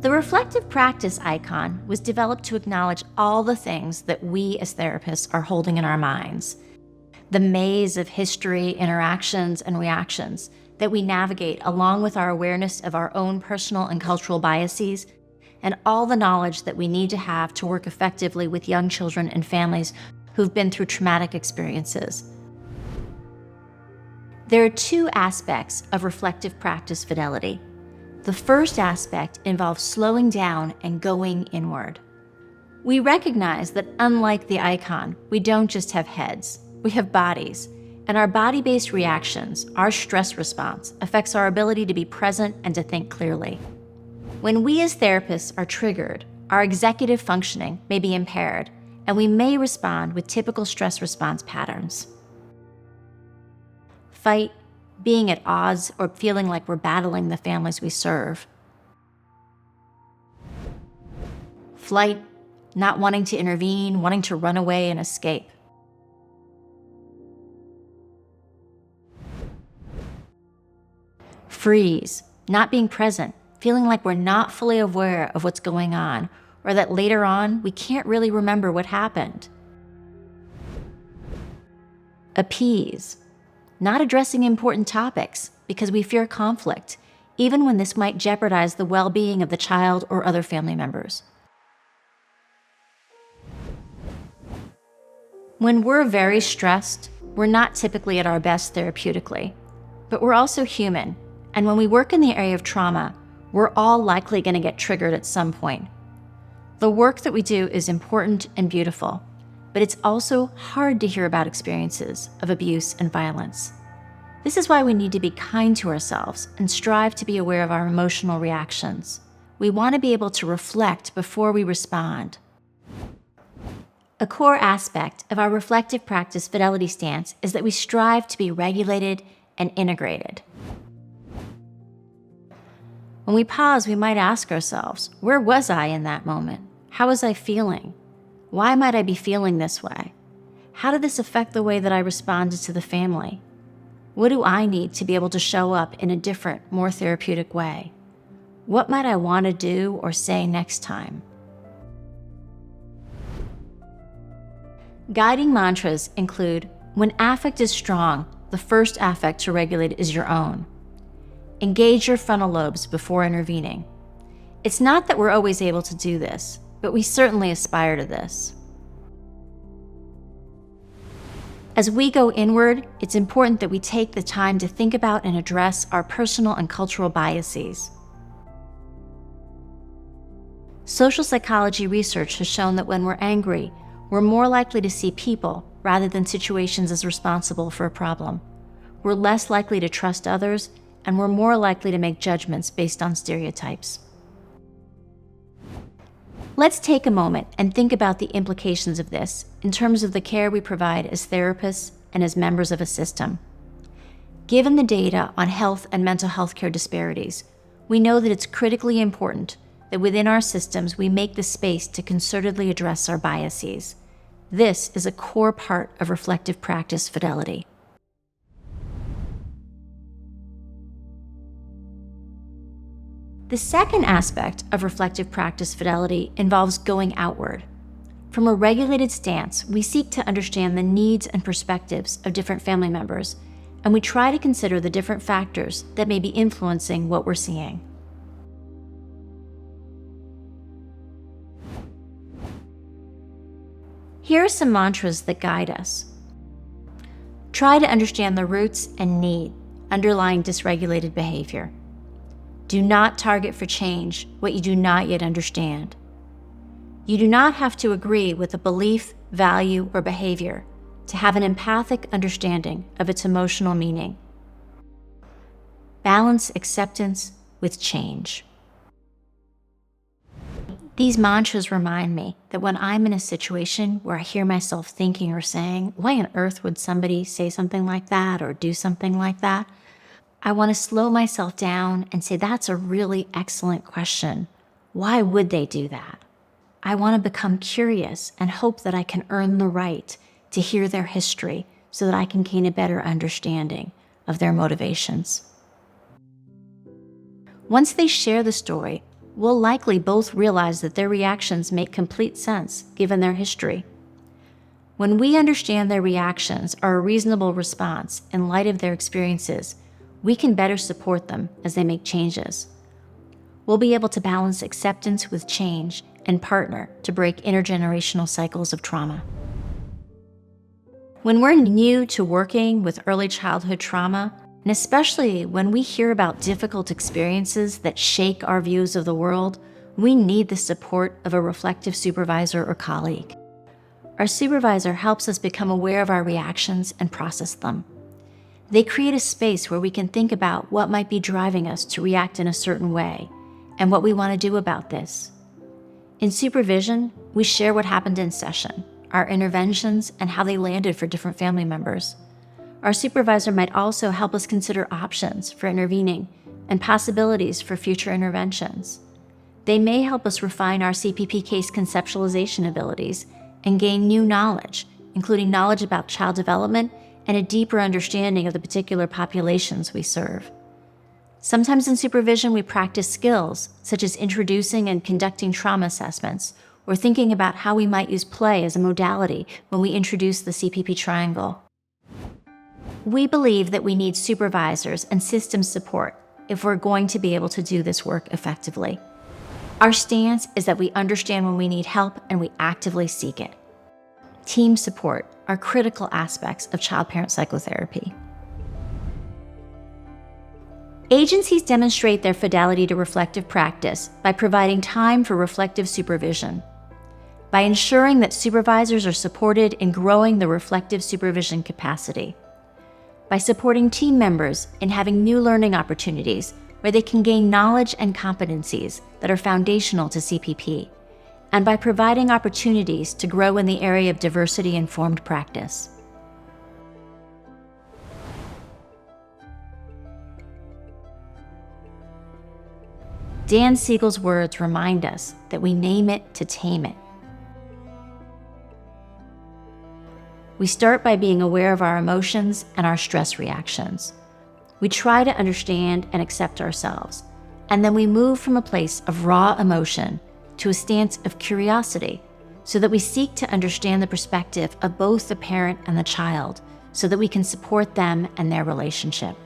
The reflective practice icon was developed to acknowledge all the things that we as therapists are holding in our minds. The maze of history, interactions, and reactions that we navigate along with our awareness of our own personal and cultural biases, and all the knowledge that we need to have to work effectively with young children and families who've been through traumatic experiences. There are two aspects of reflective practice fidelity. The first aspect involves slowing down and going inward. We recognize that unlike the icon, we don't just have heads, we have bodies, and our body-based reactions, our stress response, affects our ability to be present and to think clearly. When we as therapists are triggered, our executive functioning may be impaired, and we may respond with typical stress response patterns. Fight, being at odds, or feeling like we're battling the families we serve. Flight, not wanting to intervene, wanting to run away and escape. Freeze, not being present, feeling like we're not fully aware of what's going on, or that later on we can't really remember what happened. Appease, not addressing important topics because we fear conflict, even when this might jeopardize the well-being of the child or other family members. When we're very stressed, we're not typically at our best therapeutically, but we're also human, and when we work in the area of trauma, we're all likely going to get triggered at some point. The work that we do is important and beautiful, but it's also hard to hear about experiences of abuse and violence. This is why we need to be kind to ourselves and strive to be aware of our emotional reactions. We want to be able to reflect before we respond. A core aspect of our reflective practice fidelity stance is that we strive to be regulated and integrated. When we pause, we might ask ourselves, where was I in that moment? How was I feeling? Why might I be feeling this way? How did this affect the way that I responded to the family? What do I need to be able to show up in a different, more therapeutic way? What might I want to do or say next time? Guiding mantras include, when affect is strong, the first affect to regulate is your own. Engage your frontal lobes before intervening. It's not that we're always able to do this, but we certainly aspire to this. As we go inward, it's important that we take the time to think about and address our personal and cultural biases. Social psychology research has shown that when we're angry, we're more likely to see people rather than situations as responsible for a problem. We're less likely to trust others, and we're more likely to make judgments based on stereotypes. Let's take a moment and think about the implications of this in terms of the care we provide as therapists and as members of a system. Given the data on health and mental health care disparities, we know that it's critically important that within our systems we make the space to concertedly address our biases. This is a core part of reflective practice fidelity. The second aspect of reflective practice fidelity involves going outward. From a regulated stance, we seek to understand the needs and perspectives of different family members, and we try to consider the different factors that may be influencing what we're seeing. Here are some mantras that guide us. Try to understand the roots and need underlying dysregulated behavior. Do not target for change what you do not yet understand. You do not have to agree with a belief, value, or behavior to have an empathic understanding of its emotional meaning. Balance acceptance with change. These mantras remind me that when I'm in a situation where I hear myself thinking or saying, why on earth would somebody say something like that or do something like that? I want to slow myself down and say, that's a really excellent question. Why would they do that? I want to become curious and hope that I can earn the right to hear their history so that I can gain a better understanding of their motivations. Once they share the story, will likely both realize that their reactions make complete sense given their history. When we understand their reactions are a reasonable response in light of their experiences, we can better support them as they make changes. We'll be able to balance acceptance with change and partner to break intergenerational cycles of trauma. When we're new to working with early childhood trauma, and especially when we hear about difficult experiences that shake our views of the world, we need the support of a reflective supervisor or colleague. Our supervisor helps us become aware of our reactions and process them. They create a space where we can think about what might be driving us to react in a certain way and what we want to do about this. In supervision, we share what happened in session, our interventions, and how they landed for different family members. Our supervisor might also help us consider options for intervening and possibilities for future interventions. They may help us refine our CPP case conceptualization abilities and gain new knowledge, including knowledge about child development and a deeper understanding of the particular populations we serve. Sometimes in supervision, we practice skills such as introducing and conducting trauma assessments, or thinking about how we might use play as a modality when we introduce the CPP triangle. We believe that we need supervisors and system support if we're going to be able to do this work effectively. Our stance is that we understand when we need help and we actively seek it. Team support are critical aspects of child-parent psychotherapy. Agencies demonstrate their fidelity to reflective practice by providing time for reflective supervision, by ensuring that supervisors are supported in growing the reflective supervision capacity, by supporting team members in having new learning opportunities where they can gain knowledge and competencies that are foundational to CPP, and by providing opportunities to grow in the area of diversity-informed practice. Dan Siegel's words remind us that we name it to tame it. We start by being aware of our emotions and our stress reactions. We try to understand and accept ourselves, and then we move from a place of raw emotion to a stance of curiosity so that we seek to understand the perspective of both the parent and the child so that we can support them and their relationship.